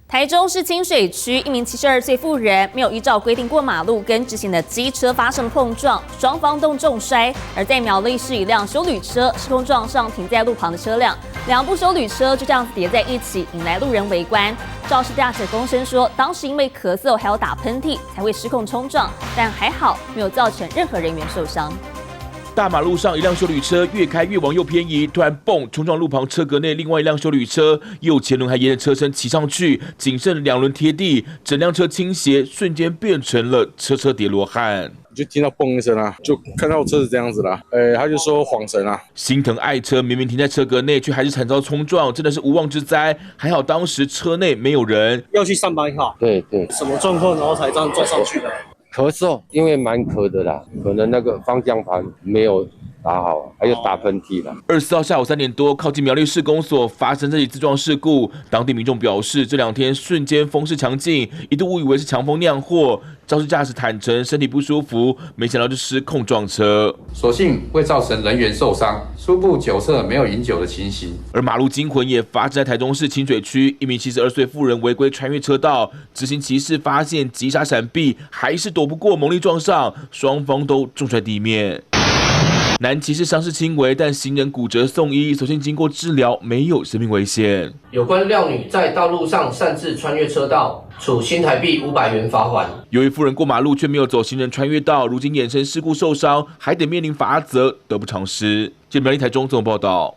台中市清水区一名72岁妇人没有依照规定过马路，跟直行的机车发生碰撞，双方都重摔。而在苗栗市一辆休旅车失控撞上停在路旁的车辆，两部休旅车就这样子叠在一起，引来路人围观。肇事驾驶公声说，当时因为咳嗽还有打喷嚏才会失控冲撞，但还好没有造成任何人员受伤。 大马路上，一辆休旅车越开越往右偏移，突然蹦冲撞路旁车格内另外一辆休旅车，右前轮还沿着车身骑上去，仅剩两轮贴地，整辆车倾斜，瞬间变成了车跌罗汉。 就听到嘣一声啊，就看到车子这样子啦。他就说晃神啊，心疼爱车，明明停在车格内，却还是惨遭冲撞，真的是无妄之灾。还好当时车内没有人。要去上班哈？对，什么状况，然后才这样撞上去的？咳嗽，因为蛮咳的啦，可能那个方向盘没有打好，还有打喷嚏啦。24号下午3点多，靠近苗栗市公所发生这起自撞事故。当地民众表示，这2天瞬间风势强劲，一度误以为是强风酿祸。肇事驾驶坦承身体不舒服，没想到就失控撞车，所幸未造成人员受伤，初步酒测没有饮酒的情形。而马路惊魂也发生在台中市清水区，一名72岁妇人违规穿越车道，直行骑士发现急刹闪避，还是躲不过，猛力撞上，双方都重摔地面。 男骑士伤势轻微，但行人骨折送医，所幸经过治疗，没有生命危险。有关廖女在道路上擅自穿越车道，处新台币500元罚款。由于妇人过马路却没有走行人穿越道，如今衍生事故受伤，还得面临罚则，得不偿失。记者苗栗台中综合报道。